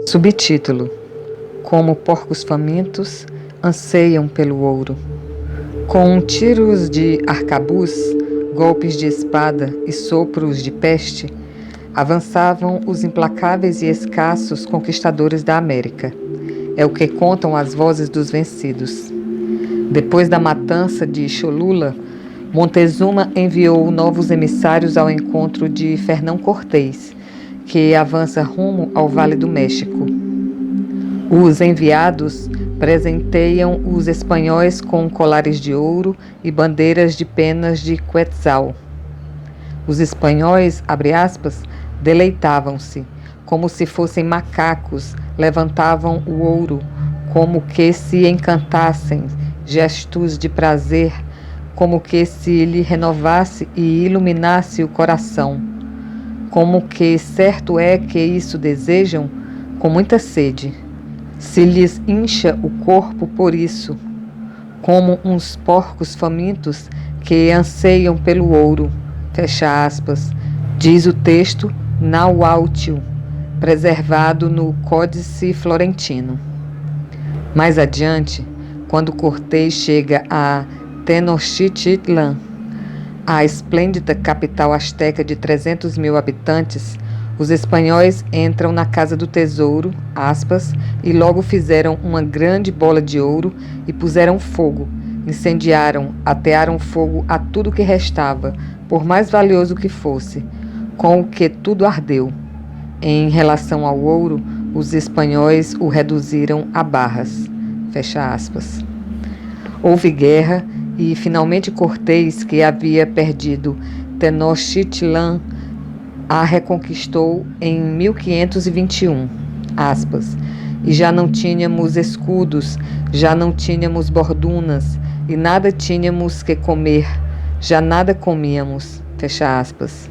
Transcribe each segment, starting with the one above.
Subtítulo: Como porcos famintos anseiam pelo ouro. Com tiros de arcabuz, golpes de espada e sopros de peste, avançavam os implacáveis e escassos conquistadores da América. É o que contam as vozes dos vencidos. Depois da matança de Cholula, Montezuma enviou novos emissários ao encontro de Fernão Cortés, que avança rumo ao Vale do México. Os enviados presenteiam os espanhóis com colares de ouro e bandeiras de penas de quetzal. Os espanhóis, abre aspas, deleitavam-se, como se fossem macacos, levantavam o ouro, como que se encantassem, gestos de prazer, como que se lhe renovasse e iluminasse o coração. Como que certo é que isso desejam com muita sede. Se lhes incha o corpo por isso, como uns porcos famintos que anseiam pelo ouro, fecha aspas, diz o texto Nahuatl, preservado no Códice Florentino. Mais adiante, quando Cortés chega a Tenochtitlan, a esplêndida capital asteca de 300 mil habitantes, os espanhóis entram na Casa do Tesouro, aspas, e logo fizeram uma grande bola de ouro e puseram fogo, incendiaram, atearam fogo a tudo que restava, por mais valioso que fosse, com o que tudo ardeu. Em relação ao ouro, os espanhóis o reduziram a barras, fecha aspas. Houve guerra e finalmente Cortés, que havia perdido Tenochtitlan, a reconquistou em 1521, aspas, e já não tínhamos escudos, já não tínhamos bordunas, e nada tínhamos que comer, já nada comíamos, fecha aspas.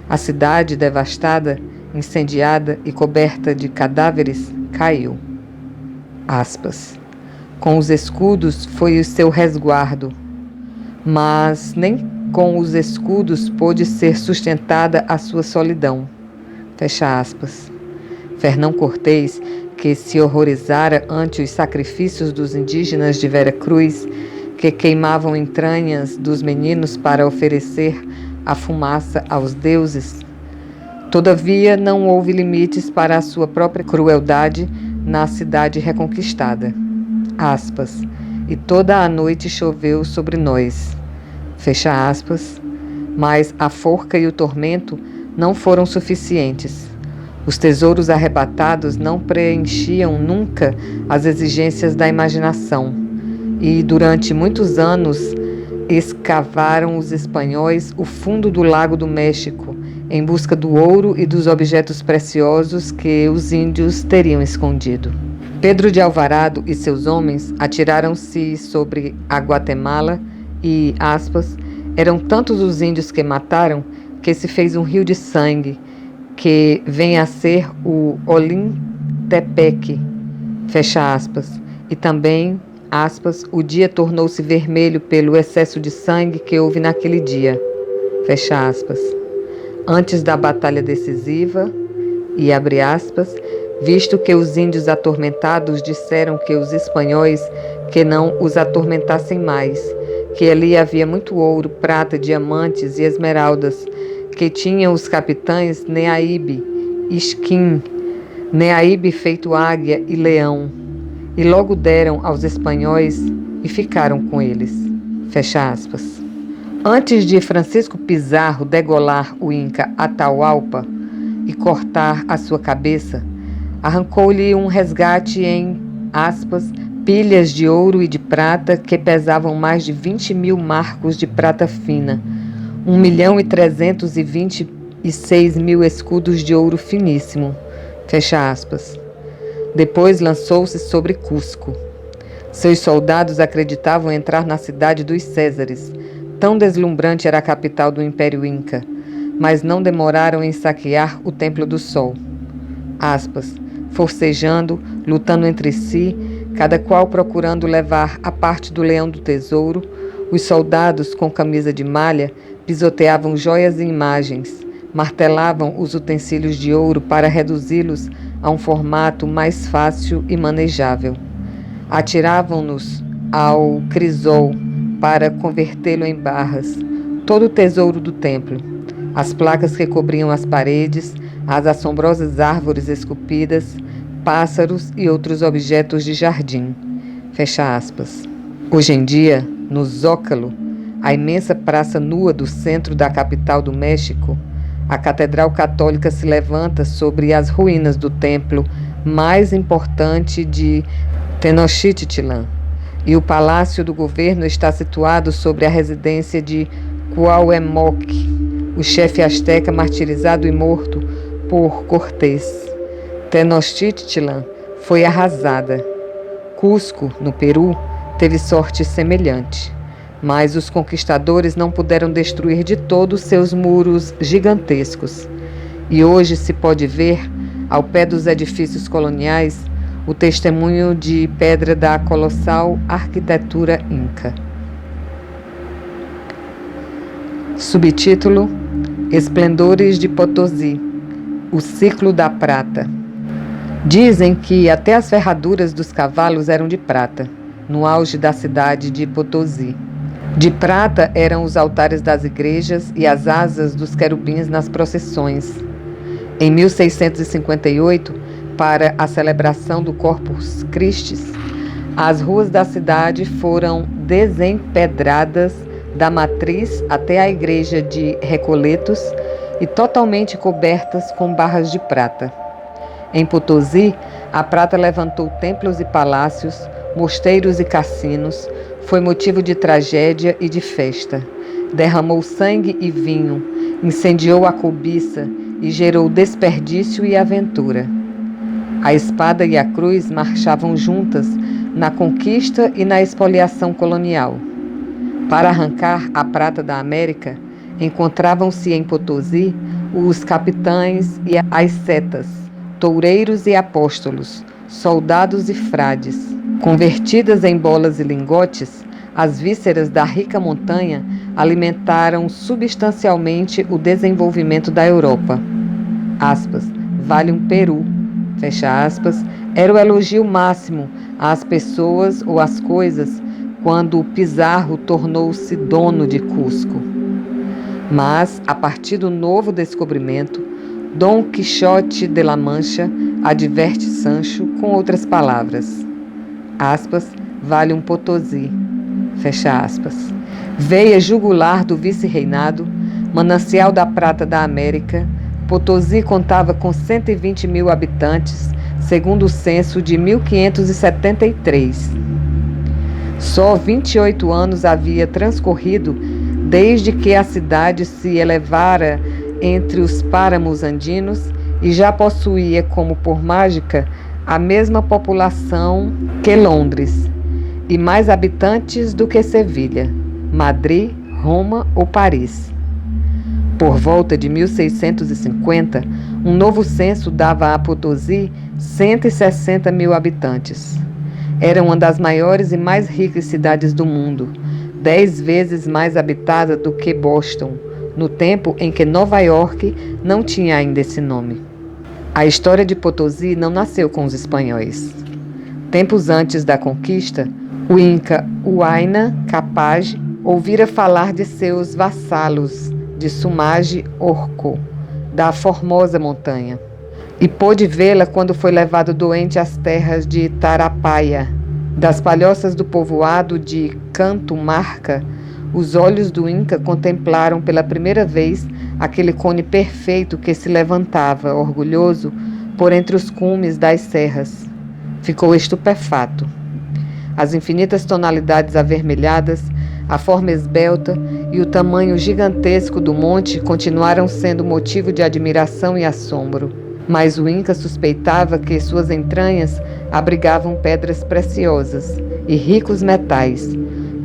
A cidade devastada, incendiada e coberta de cadáveres, caiu, aspas. Com os escudos foi o seu resguardo, mas nem com os escudos pôde ser sustentada a sua solidão. Fecha aspas. Fernão Cortés, que se horrorizara ante os sacrifícios dos indígenas de Vera Cruz, que queimavam entranhas dos meninos para oferecer a fumaça aos deuses, todavia não houve limites para a sua própria crueldade na cidade reconquistada. Aspas, e toda a noite choveu sobre nós, fecha aspas, mas a forca e o tormento não foram suficientes. Os tesouros arrebatados não preenchiam nunca as exigências da imaginação, e durante muitos anos escavaram os espanhóis o fundo do Lago do México em busca do ouro e dos objetos preciosos que os índios teriam escondido. Pedro de Alvarado e seus homens atiraram-se sobre a Guatemala e, aspas, eram tantos os índios que mataram que se fez um rio de sangue, que vem a ser o Olintepec, fecha aspas, e também, aspas, o dia tornou-se vermelho pelo excesso de sangue que houve naquele dia, fecha aspas. Antes da batalha decisiva, e abre aspas, visto que os índios atormentados disseram que os espanhóis que não os atormentassem mais, que ali havia muito ouro, prata, diamantes e esmeraldas, que tinham os capitães Neaíbe, Isquim, Neaíbe feito águia e leão, e logo deram aos espanhóis e ficaram com eles. Fecha aspas. Antes de Francisco Pizarro degolar o Inca Atahualpa e cortar a sua cabeça, arrancou-lhe um resgate em, aspas, pilhas de ouro e de prata que pesavam mais de 20 mil marcos de prata fina, 1.326.000 escudos de ouro finíssimo, fecha aspas. Depois lançou-se sobre Cusco. Seus soldados acreditavam entrar na cidade dos Césares, tão deslumbrante era a capital do Império Inca, mas não demoraram em saquear o Templo do Sol. Aspas, forcejando, lutando entre si, cada qual procurando levar a parte do leão do tesouro, os soldados com camisa de malha pisoteavam joias e imagens, Martelavam os utensílios de ouro para reduzi-los a um formato mais fácil e manejável. Atiravam-nos ao crisol para convertê-lo em barras, todo o tesouro do templo, as placas que cobriam as paredes, as assombrosas árvores esculpidas, pássaros e outros objetos de jardim. Fecha aspas. Hoje em dia, no Zócalo, a imensa praça nua do centro da capital do México, a Catedral Católica se levanta sobre as ruínas do templo mais importante de Tenochtitlan, e o Palácio do Governo está situado sobre a residência de Cuauhtémoc, o chefe asteca martirizado e morto por Cortés. Tenochtitlan foi arrasada. Cusco, no Peru, teve sorte semelhante, mas os conquistadores não puderam destruir de todo seus muros gigantescos. E hoje se pode ver, ao pé dos edifícios coloniais, o testemunho de pedra da colossal arquitetura inca. Subtítulo: Esplendores de Potosí, o ciclo da prata. Dizem que até as ferraduras dos cavalos eram de prata, no auge da cidade de Potosí. De prata eram os altares das igrejas e as asas dos querubins nas procissões. Em 1658, para a celebração do Corpus Christi, as ruas da cidade foram desempedradas da matriz até a igreja de Recoletos e totalmente cobertas com barras de prata. Em Potosí, a prata levantou templos e palácios, mosteiros e cassinos, foi motivo de tragédia e de festa. Derramou sangue e vinho, incendiou a cobiça e gerou desperdício e aventura. A espada e a cruz marchavam juntas na conquista e na expoliação colonial. Para arrancar a prata da América, encontravam-se em Potosí os capitães e as setas, toureiros e apóstolos, soldados e frades. Convertidas em bolas e lingotes, as vísceras da rica montanha alimentaram substancialmente o desenvolvimento da Europa. Aspas, vale um Peru. Fecha aspas, era o elogio máximo às pessoas ou às coisas quando Pizarro tornou-se dono de Cusco. Mas, a partir do novo descobrimento, Dom Quixote de la Mancha adverte Sancho com outras palavras. Aspas, vale um Potosí. Fecha aspas. Veia jugular do vice-reinado, manancial da prata da América, Potosí contava com 120 mil habitantes, segundo o censo de 1573. Só 28 anos havia transcorrido desde que a cidade se elevara entre os páramos andinos e já possuía, como por mágica, a mesma população que Londres e mais habitantes do que Sevilha, Madrid, Roma ou Paris. Por volta de 1650, um novo censo dava a Potosí 160 mil habitantes. Era uma das maiores e mais ricas cidades do mundo, 10 vezes mais habitada do que Boston, no tempo em que Nova York não tinha ainda esse nome. A história de Potosí não nasceu com os espanhóis. Tempos antes da conquista, o Inca Huayna Capac ouvira falar de seus vassalos de Sumage Orco, da Formosa Montanha, e pôde vê-la quando foi levado doente às terras de Tarapaya. Das palhoças do povoado de Cantumarca, os olhos do Inca contemplaram pela primeira vez aquele cone perfeito que se levantava, orgulhoso, por entre os cumes das serras. Ficou estupefato. As infinitas tonalidades avermelhadas, a forma esbelta e o tamanho gigantesco do monte continuaram sendo motivo de admiração e assombro. Mas o Inca suspeitava que suas entranhas abrigavam pedras preciosas e ricos metais,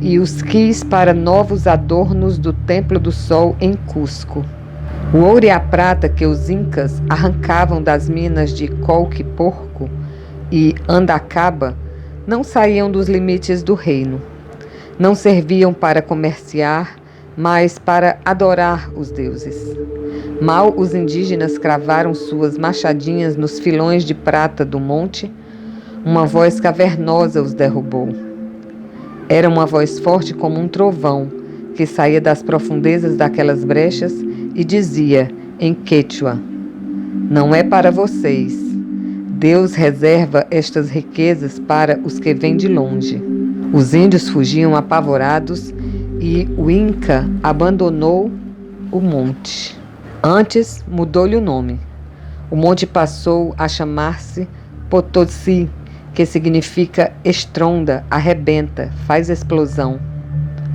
e os quis para novos adornos do Templo do Sol em Cusco. O ouro e a prata que os incas arrancavam das minas de Colque-Porco e Andacaba não saíam dos limites do reino. Não serviam para comerciar, mas para adorar os deuses. Mal os indígenas cravaram suas machadinhas nos filões de prata do monte, uma voz cavernosa os derrubou. Era uma voz forte como um trovão, que saía das profundezas daquelas brechas e dizia, em quechua: não é para vocês. Deus reserva estas riquezas para os que vêm de longe. Os índios fugiam apavorados e o Inca abandonou o monte. Antes, mudou-lhe o nome. O monte passou a chamar-se Potosí, que significa estronda, arrebenta, faz explosão.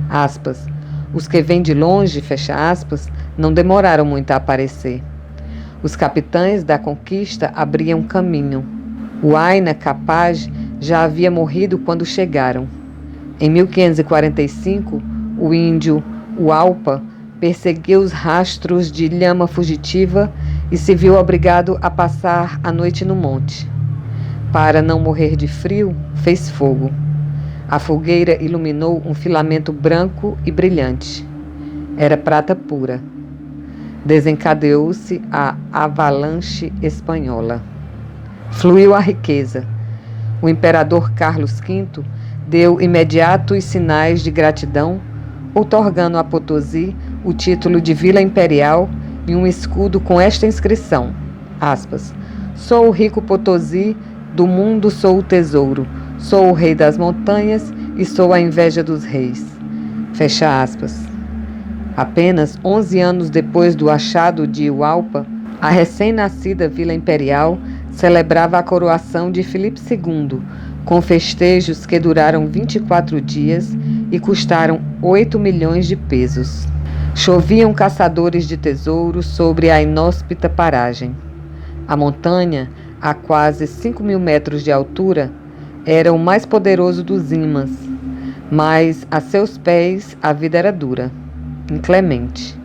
Aspas. Os que vêm de longe, fecha aspas, não demoraram muito a aparecer. Os capitães da conquista abriam caminho. O Aina Capaz já havia morrido quando chegaram. Em 1545, o índio Ualpa perseguiu os rastros de lhama fugitiva e se viu obrigado a passar a noite no monte. Para não morrer de frio, fez fogo. A fogueira iluminou um filamento branco e brilhante. Era prata pura. Desencadeou-se a avalanche espanhola. Fluiu a riqueza. O imperador Carlos V deu imediatos sinais de gratidão, outorgando a Potosí o título de Vila Imperial e um escudo com esta inscrição, aspas, sou o rico Potosí, do mundo sou o tesouro, sou o rei das montanhas e sou a inveja dos reis. Fecha aspas. Apenas 11 anos depois do achado de Ualpa, a recém-nascida Vila Imperial celebrava a coroação de Filipe II, com festejos que duraram 24 dias e custaram 8 milhões de pesos. Choviam caçadores de tesouros sobre a inóspita paragem. A montanha, a quase 5.000 metros de altura, era o mais poderoso dos ímãs, mas a seus pés a vida era dura, inclemente.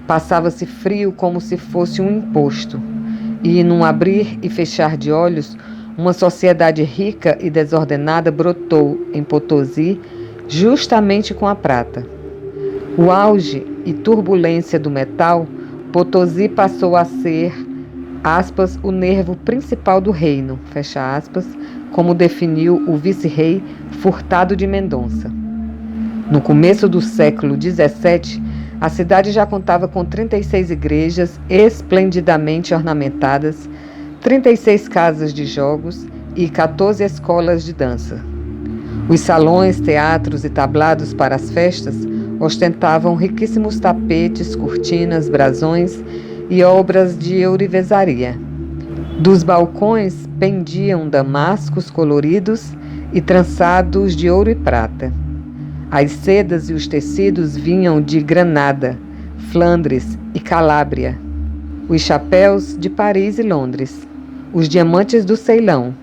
Passava-se frio como se fosse um imposto, e num abrir e fechar de olhos, uma sociedade rica e desordenada brotou em Potosí justamente com a prata. O auge e turbulência do metal, Potosí passou a ser, aspas, o nervo principal do reino, fecha aspas, como definiu o vice-rei Furtado de Mendonça. No começo do século XVII, a cidade já contava com 36 igrejas esplendidamente ornamentadas, 36 casas de jogos e 14 escolas de dança. Os salões, teatros e tablados para as festas ostentavam riquíssimos tapetes, cortinas, brasões e obras de ourivesaria. Dos balcões pendiam damascos coloridos e trançados de ouro e prata. As sedas e os tecidos vinham de Granada, Flandres e Calábria. Os chapéus de Paris e Londres. Os diamantes do Ceilão.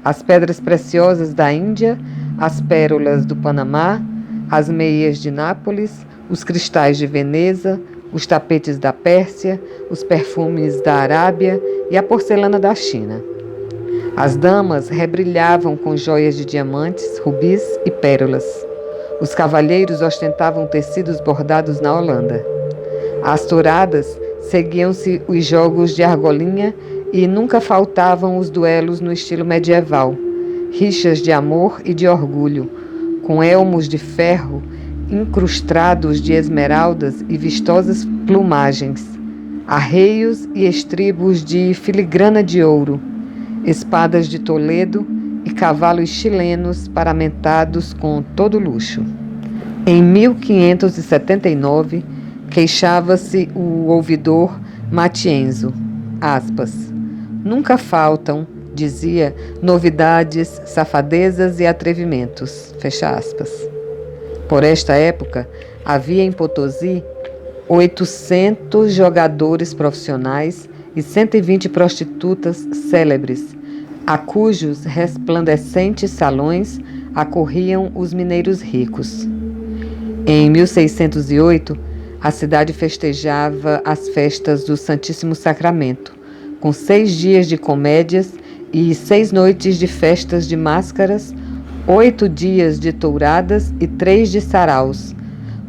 As pedras preciosas da Índia, as pérolas do Panamá, as meias de Nápoles, os cristais de Veneza, os tapetes da Pérsia, os perfumes da Arábia e a porcelana da China. As damas rebrilhavam com joias de diamantes, rubis e pérolas. Os cavalheiros ostentavam tecidos bordados na Holanda. Às touradas seguiam-se os jogos de argolinha e nunca faltavam os duelos no estilo medieval, rixas de amor e de orgulho, com elmos de ferro incrustados de esmeraldas e vistosas plumagens, arreios e estribos de filigrana de ouro, espadas de Toledo e cavalos chilenos paramentados com todo luxo. Em 1579, queixava-se o ouvidor Matienzo, aspas, nunca faltam, dizia, novidades, safadezas e atrevimentos, fecha aspas. Por esta época, havia em Potosí 800 jogadores profissionais e 120 prostitutas célebres, a cujos resplandecentes salões acorriam os mineiros ricos. Em 1608, a cidade festejava as festas do Santíssimo Sacramento, com 6 dias de comédias e 6 noites de festas de máscaras, 8 dias de touradas e 3 de saraus,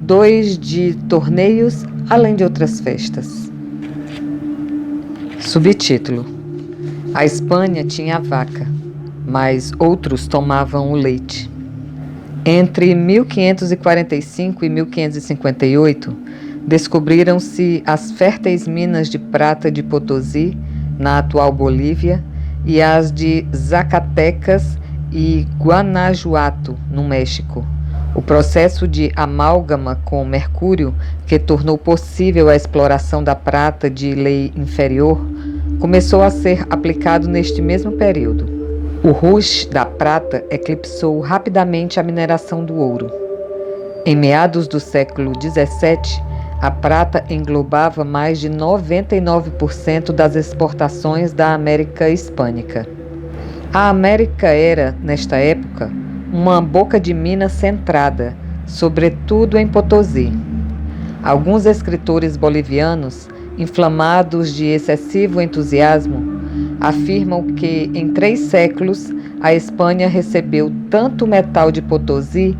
2 de torneios, além de outras festas. Subtítulo: A Espanha tinha a vaca, mas outros tomavam o leite. Entre 1545 e 1558, descobriram-se as férteis minas de prata de Potosí, na atual Bolívia, e as de Zacatecas e Guanajuato, no México. O processo de amálgama com mercúrio, que tornou possível a exploração da prata de lei inferior, começou a ser aplicado neste mesmo período. O rush da prata eclipsou rapidamente a mineração do ouro. Em meados do século XVII, a prata englobava mais de 99% das exportações da América hispânica. A América era, nesta época, uma boca de mina centrada, sobretudo em Potosí. Alguns escritores bolivianos, inflamados de excessivo entusiasmo, afirmam que, em 3 séculos, a Espanha recebeu tanto metal de Potosí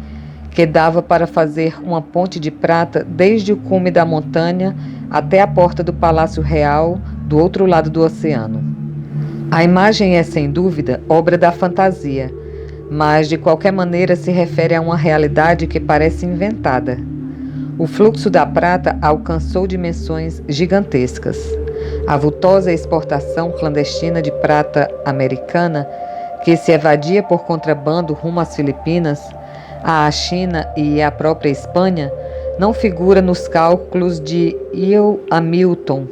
que dava para fazer uma ponte de prata desde o cume da montanha até a porta do Palácio Real, do outro lado do oceano. A imagem é, sem dúvida, obra da fantasia, mas de qualquer maneira se refere a uma realidade que parece inventada. O fluxo da prata alcançou dimensões gigantescas. A vultosa exportação clandestina de prata americana, que se evadia por contrabando rumo às Filipinas, à China e à própria Espanha, não figura nos cálculos de E. Hamilton,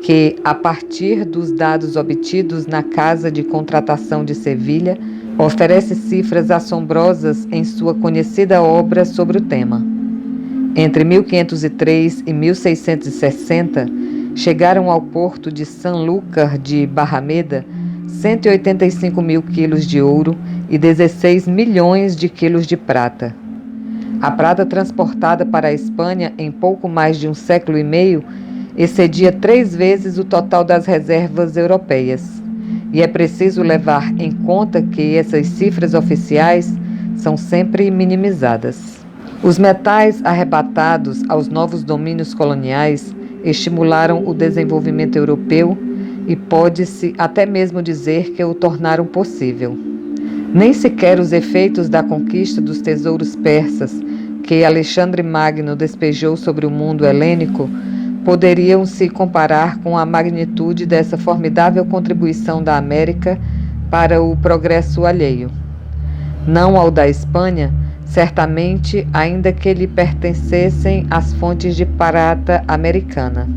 que, a partir dos dados obtidos na Casa de Contratação de Sevilha, oferece cifras assombrosas em sua conhecida obra sobre o tema. Entre 1503 e 1660, chegaram ao porto de Sanlúcar de Barrameda 185 mil quilos de ouro e 16 milhões de quilos de prata. A prata transportada para a Espanha em pouco mais de um século e meio excedia 3 vezes o total das reservas europeias. E é preciso levar em conta que essas cifras oficiais são sempre minimizadas. Os metais arrebatados aos novos domínios coloniais estimularam o desenvolvimento europeu e pode-se até mesmo dizer que o tornaram possível. Nem sequer os efeitos da conquista dos tesouros persas que Alexandre Magno despejou sobre o mundo helênico poderiam se comparar com a magnitude dessa formidável contribuição da América para o progresso alheio. Não ao da Espanha, certamente, ainda que lhe pertencessem as fontes de prata americana.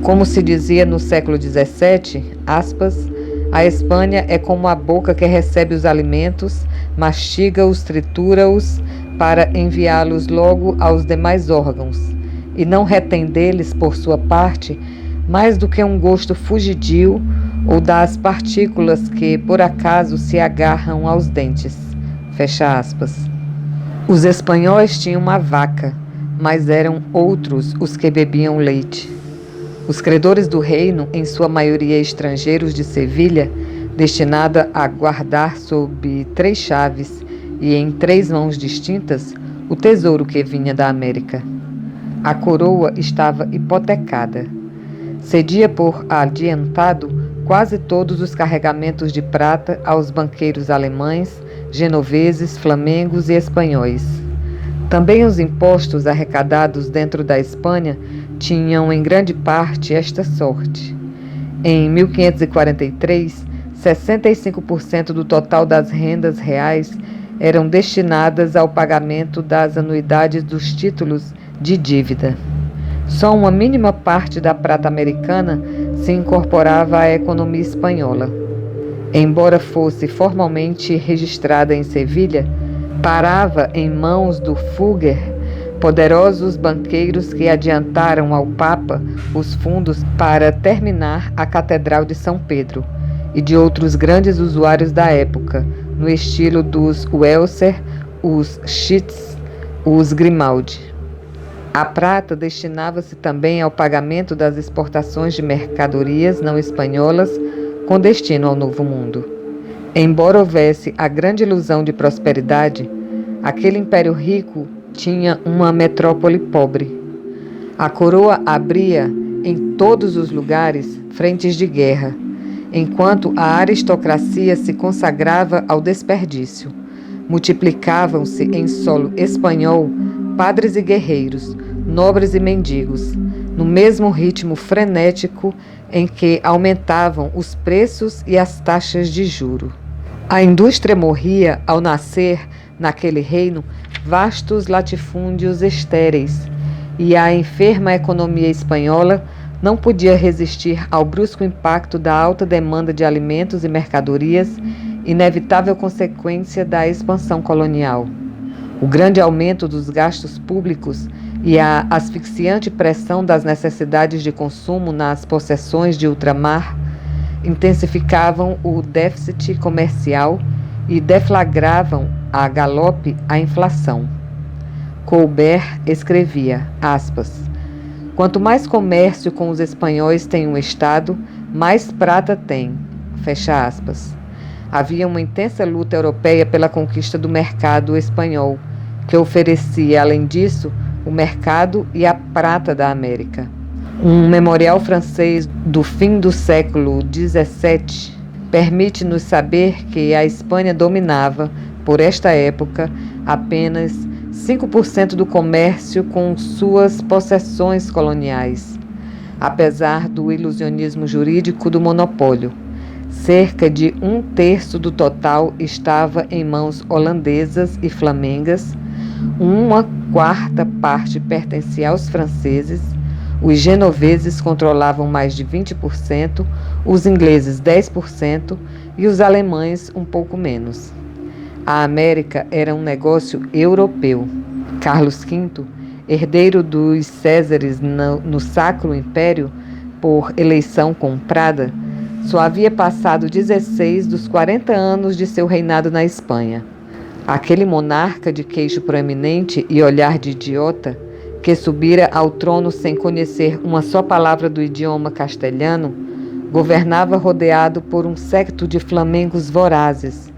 Como se dizia no século XVII, aspas, a Espanha é como a boca que recebe os alimentos, mastiga-os, tritura-os, para enviá-los logo aos demais órgãos, e não retém deles, por sua parte, mais do que um gosto fugidio ou das partículas que, por acaso, se agarram aos dentes. Fecha aspas. Os espanhóis tinham uma vaca, mas eram outros os que bebiam leite. Os credores do reino, em sua maioria estrangeiros de Sevilha, destinada a guardar sob 3 chaves e em 3 mãos distintas o tesouro que vinha da América. A coroa estava hipotecada. Cedia por adiantado quase todos os carregamentos de prata aos banqueiros alemães, genoveses, flamengos e espanhóis. Também os impostos arrecadados dentro da Espanha tinham em grande parte esta sorte. Em 1543, 65% do total das rendas reais eram destinadas ao pagamento das anuidades dos títulos de dívida. Só uma mínima parte da prata americana se incorporava à economia espanhola. Embora fosse formalmente registrada em Sevilha, parava em mãos do Fugger, poderosos banqueiros que adiantaram ao Papa os fundos para terminar a Catedral de São Pedro, e de outros grandes usuários da época, no estilo dos Welser, os Schitz, os Grimaldi. A prata destinava-se também ao pagamento das exportações de mercadorias não espanholas com destino ao Novo Mundo. Embora houvesse a grande ilusão de prosperidade, aquele império rico tinha uma metrópole pobre. A coroa abria em todos os lugares frentes de guerra, enquanto a aristocracia se consagrava ao desperdício. Multiplicavam-se em solo espanhol padres e guerreiros, nobres e mendigos, no mesmo ritmo frenético em que aumentavam os preços e as taxas de juro. A indústria morria ao nascer, naquele reino, vastos latifúndios estéreis, e a enferma economia espanhola não podia resistir ao brusco impacto da alta demanda de alimentos e mercadorias, inevitável consequência da expansão colonial. O grande aumento dos gastos públicos e a asfixiante pressão das necessidades de consumo nas possessões de ultramar intensificavam o déficit comercial e deflagravam a galope a inflação. Colbert escrevia, aspas, quanto mais comércio com os espanhóis tem um Estado, mais prata tem, fecha aspas. Havia uma intensa luta europeia pela conquista do mercado espanhol, que oferecia, além disso, o mercado e a prata da América. Um memorial francês do fim do século XVII permite-nos saber que a Espanha dominava, por esta época, apenas 5% do comércio com suas possessões coloniais, apesar do ilusionismo jurídico do monopólio. Cerca de 1/3 do total estava em mãos holandesas e flamengas, 1/4 parte pertencia aos franceses, os genoveses controlavam mais de 20%, os ingleses 10% e os alemães um pouco menos. A América era um negócio europeu. Carlos V, herdeiro dos Césares no Sacro Império, por eleição comprada, só havia passado 16 dos 40 anos de seu reinado na Espanha. Aquele monarca de queixo proeminente e olhar de idiota, que subira ao trono sem conhecer uma só palavra do idioma castelhano, governava rodeado por um séquito de flamengos vorazes,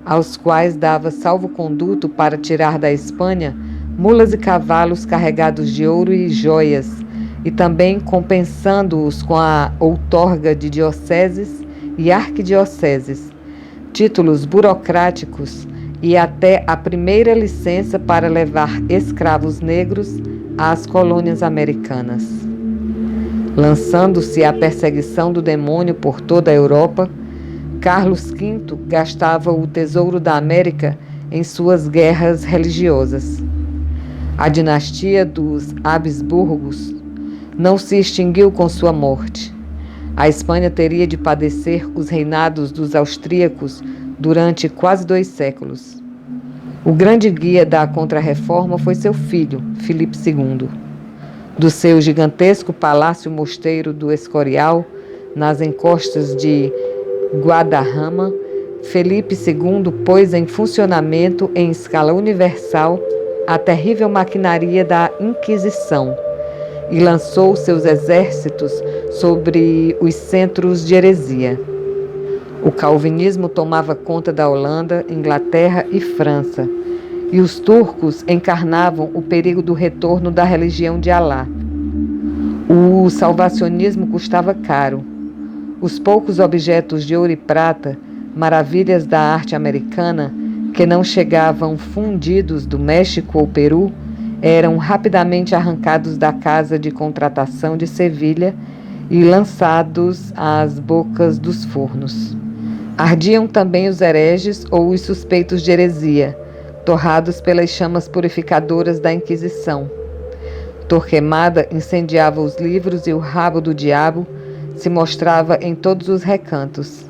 aos quais dava salvo-conduto para tirar da Espanha mulas e cavalos carregados de ouro e joias, e também compensando-os com a outorga de dioceses e arquidioceses, títulos burocráticos e até a primeira licença para levar escravos negros às colônias americanas. Lançando-se à perseguição do demônio por toda a Europa, Carlos V gastava o tesouro da América em suas guerras religiosas. A dinastia dos Habsburgos não se extinguiu com sua morte. A Espanha teria de padecer os reinados dos austríacos durante quase 2 séculos. O grande guia da Contra-Reforma foi seu filho, Filipe II. Do seu gigantesco palácio mosteiro do Escorial, nas encostas de Guadarrama, Felipe II pôs em funcionamento em escala universal a terrível maquinaria da Inquisição e lançou seus exércitos sobre os centros de heresia. O calvinismo tomava conta da Holanda, Inglaterra e França, e os turcos encarnavam o perigo do retorno da religião de Alá. O salvacionismo custava caro. Os poucos objetos de ouro e prata, maravilhas da arte americana, que não chegavam fundidos do México ou Peru, eram rapidamente arrancados da casa de contratação de Sevilha e lançados às bocas dos fornos. Ardiam também os hereges ou os suspeitos de heresia, torrados pelas chamas purificadoras da Inquisição. Torquemada incendiava os livros e o rabo do diabo se mostrava em todos os recantos.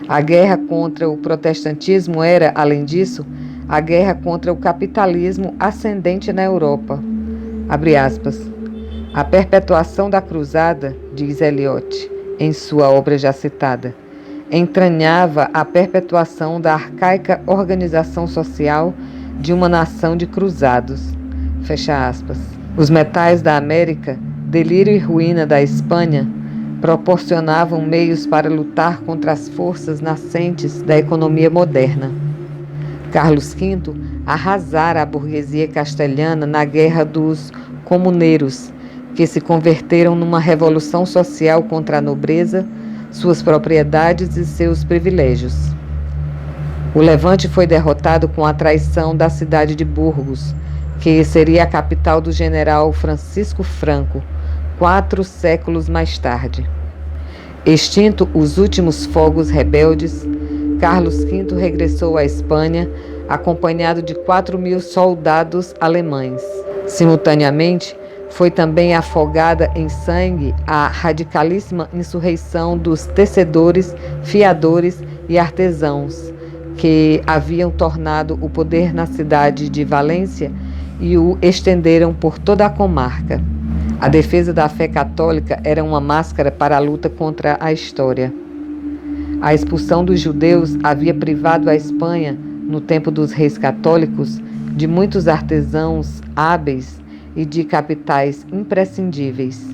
A guerra contra o protestantismo era, além disso, a guerra contra o capitalismo ascendente na Europa. Abre aspas. A perpetuação da cruzada, diz Eliot, em sua obra já citada, entranhava a perpetuação da arcaica organização social de uma nação de cruzados. Fecha aspas. Os metais da América, delírio e ruína da Espanha, proporcionavam meios para lutar contra as forças nascentes da economia moderna. Carlos V arrasara a burguesia castelhana na Guerra dos Comuneiros, que se converteram numa revolução social contra a nobreza, suas propriedades e seus privilégios. O levante foi derrotado com a traição da cidade de Burgos, que seria a capital do general Francisco Franco, 4 séculos mais tarde. Extinto os últimos fogos rebeldes, Carlos V regressou à Espanha, acompanhado de 4.000 soldados alemães. Simultaneamente, foi também afogada em sangue a radicalíssima insurreição dos tecedores, fiadores e artesãos, que haviam tornado o poder na cidade de Valência e o estenderam por toda a comarca. A defesa da fé católica era uma máscara para a luta contra a história. A expulsão dos judeus havia privado a Espanha, no tempo dos reis católicos, de muitos artesãos hábeis e de capitais imprescindíveis.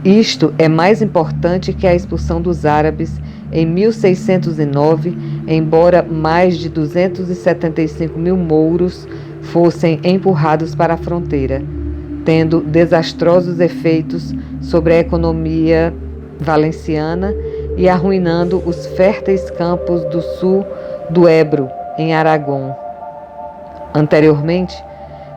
Isto é mais importante que a expulsão dos árabes em 1609, embora mais de 275.000 mouros fossem empurrados para a fronteira, tendo desastrosos efeitos sobre a economia valenciana e arruinando os férteis campos do sul do Ebro, em Aragão. Anteriormente,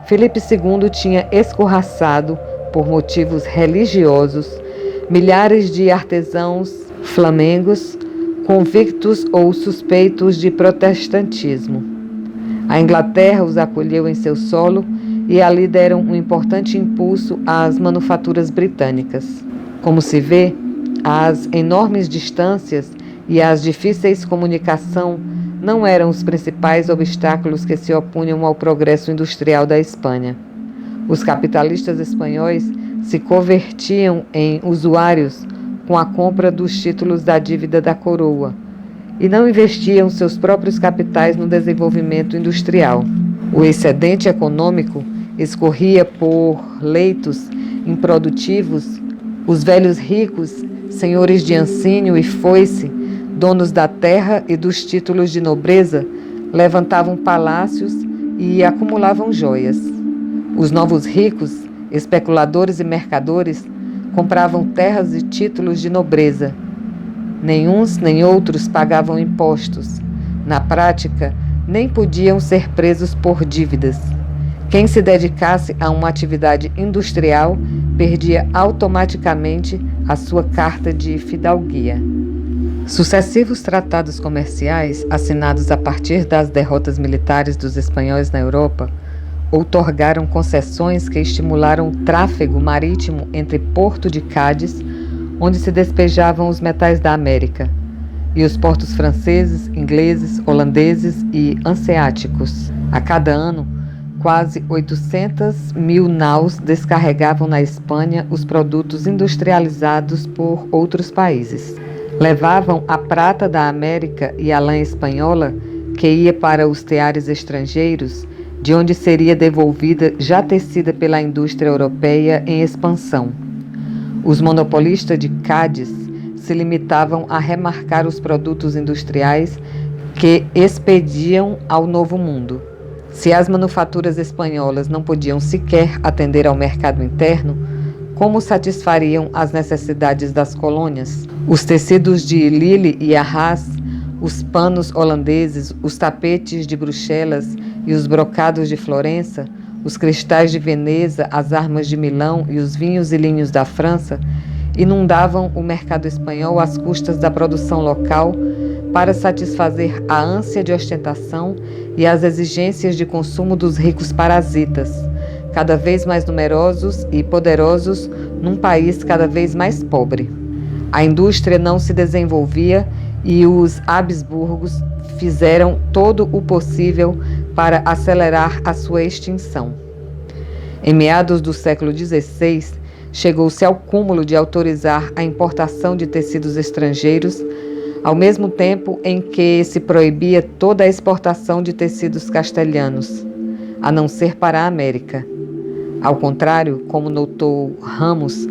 Filipe II tinha escorraçado, por motivos religiosos, milhares de artesãos flamengos, convictos ou suspeitos de protestantismo. A Inglaterra os acolheu em seu solo e ali deram um importante impulso às manufaturas britânicas. Como se vê, as enormes distâncias e as difíceis comunicação não eram os principais obstáculos que se opunham ao progresso industrial da Espanha. Os capitalistas espanhóis se convertiam em usuários com a compra dos títulos da dívida da coroa e não investiam seus próprios capitais no desenvolvimento industrial. O excedente econômico escorria por leitos improdutivos. Os velhos ricos, senhores de ansínio e foice, donos da terra e dos títulos de nobreza, levantavam palácios e acumulavam joias. Os novos ricos, especuladores e mercadores, compravam terras e títulos de nobreza. Nem uns nem outros pagavam impostos. Na prática, nem podiam ser presos por dívidas. Quem se dedicasse a uma atividade industrial perdia automaticamente a sua carta de fidalguia. Sucessivos tratados comerciais, assinados a partir das derrotas militares dos espanhóis na Europa, outorgaram concessões que estimularam o tráfego marítimo entre Porto de Cádiz, onde se despejavam os metais da América, e os portos franceses, ingleses, holandeses e hanseáticos. A cada ano, quase 800.000 naus descarregavam na Espanha os produtos industrializados por outros países. Levavam a prata da América e a lã espanhola, que ia para os teares estrangeiros, de onde seria devolvida já tecida pela indústria europeia em expansão. Os monopolistas de Cádiz se limitavam a remarcar os produtos industriais que expediam ao Novo Mundo. Se as manufaturas espanholas não podiam sequer atender ao mercado interno, como satisfariam as necessidades das colônias? Os tecidos de Lille e Arras, os panos holandeses, os tapetes de Bruxelas e os brocados de Florença, os cristais de Veneza, as armas de Milão e os vinhos e linhos da França, inundavam o mercado espanhol às custas da produção local para satisfazer a ânsia de ostentação e as exigências de consumo dos ricos parasitas, cada vez mais numerosos e poderosos num país cada vez mais pobre. A indústria não se desenvolvia e os Habsburgos fizeram todo o possível para acelerar a sua extinção. Em meados do século XVI, chegou-se ao cúmulo de autorizar a importação de tecidos estrangeiros, ao mesmo tempo em que se proibia toda a exportação de tecidos castelhanos, a não ser para a América. Ao contrário, como notou Ramos,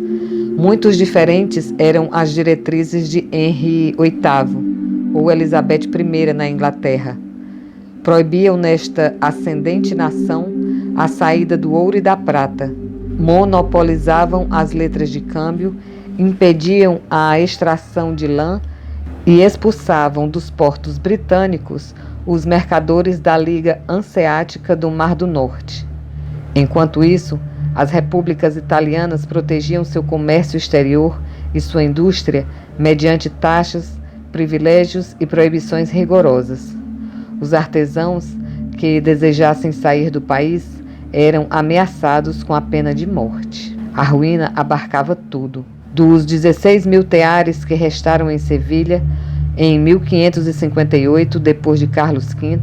muitos diferentes eram as diretrizes de Henri VIII ou Elizabeth I na Inglaterra. proibiam nesta ascendente nação a saída do ouro e da prata, monopolizavam as letras de câmbio, impediam a extração de lã e expulsavam dos portos britânicos os mercadores da Liga Hanseática do Mar do Norte. Enquanto isso, as repúblicas italianas protegiam seu comércio exterior e sua indústria mediante taxas, privilégios e proibições rigorosas. Os artesãos que desejassem sair do país eram ameaçados com a pena de morte. A ruína abarcava tudo. Dos 16 mil teares que restaram em Sevilha, em 1558, depois de Carlos V,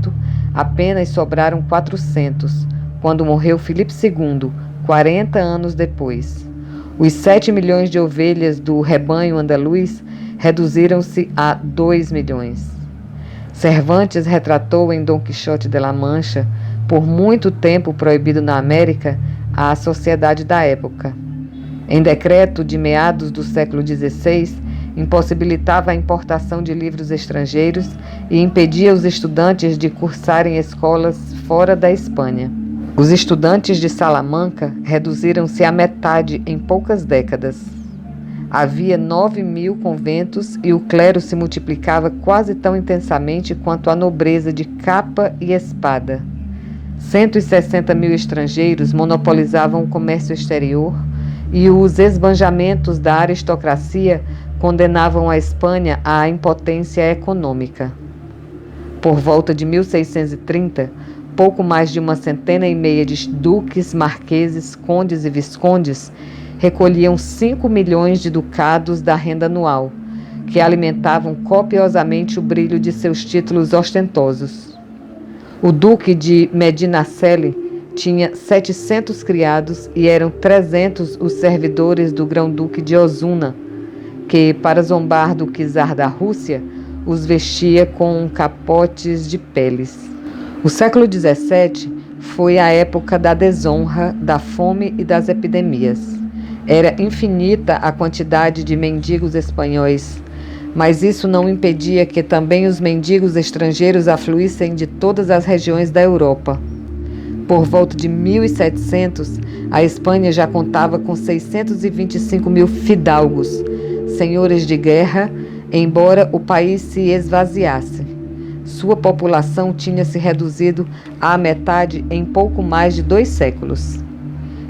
apenas sobraram 400, quando morreu Filipe II, 40 anos depois. Os 7 milhões de ovelhas do rebanho andaluz reduziram-se a 2 milhões. Cervantes retratou em Dom Quixote de la Mancha, por muito tempo proibido na América, a sociedade da época. Em decreto de meados do século XVI, impossibilitava a importação de livros estrangeiros e impedia os estudantes de cursarem escolas fora da Espanha. Os estudantes de Salamanca reduziram-se à metade em poucas décadas. Havia 9.000 conventos e o clero se multiplicava quase tão intensamente quanto a nobreza de capa e espada. 160 mil estrangeiros monopolizavam o comércio exterior e os esbanjamentos da aristocracia condenavam a Espanha à impotência econômica. Por volta de 1630, pouco mais de 150 de duques, marqueses, condes e viscondes recolhiam 5 milhões de ducados da renda anual, que alimentavam copiosamente o brilho de seus títulos ostentosos. O duque de Medinaceli tinha 700 criados e eram 300 os servidores do grão-duque de Osuna, que, para zombar do czar da Rússia, os vestia com capotes de peles. O século XVII foi a época da desonra, da fome e das epidemias. Era infinita a quantidade de mendigos espanhóis, mas isso não impedia que também os mendigos estrangeiros afluíssem de todas as regiões da Europa. Por volta de 1700, a Espanha já contava com 625 mil fidalgos, senhores de guerra, embora o país se esvaziasse. Sua população tinha se reduzido à metade em pouco mais de 2 séculos,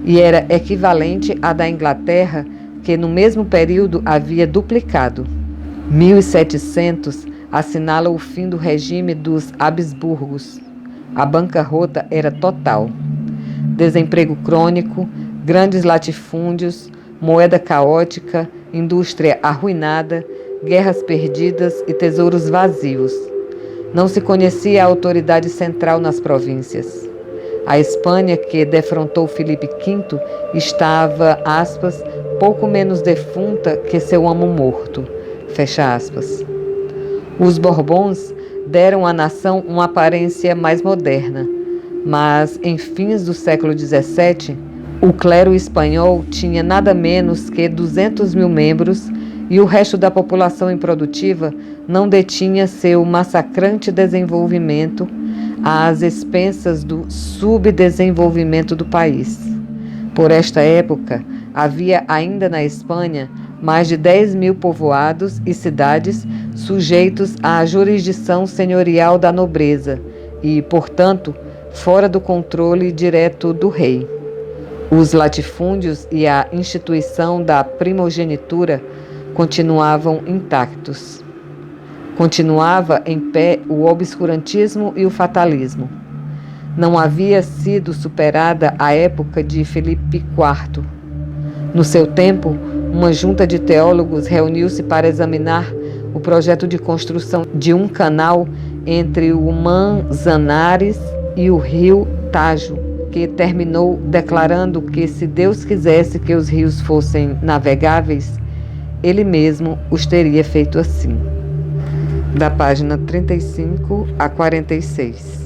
e era equivalente à da Inglaterra, que no mesmo período havia duplicado. 1700 assinala o fim do regime dos Habsburgos. A bancarrota era total. Desemprego crônico, grandes latifúndios, moeda caótica, indústria arruinada, guerras perdidas e tesouros vazios. Não se conhecia a autoridade central nas províncias. A Espanha, que defrontou Filipe V, estava, aspas, pouco menos defunta que seu amo morto, fecha aspas. Os Borbons deram à nação uma aparência mais moderna, mas em fins do século XVII, o clero espanhol tinha nada menos que 200 mil membros e o resto da população improdutiva não detinha seu massacrante desenvolvimento às expensas do subdesenvolvimento do país. Por esta época, havia ainda na Espanha mais de 10 mil povoados e cidades sujeitos à jurisdição senhorial da nobreza e, portanto, fora do controle direto do rei. Os latifúndios e a instituição da primogenitura continuavam intactos. Continuava em pé o obscurantismo e o fatalismo. Não havia sido superada a época de Filipe IV. No seu tempo, uma junta de teólogos reuniu-se para examinar o projeto de construção de um canal entre o Manzanares e o rio Tajo, que terminou declarando que, se Deus quisesse que os rios fossem navegáveis, ele mesmo os teria feito assim. Da página 35 a 46.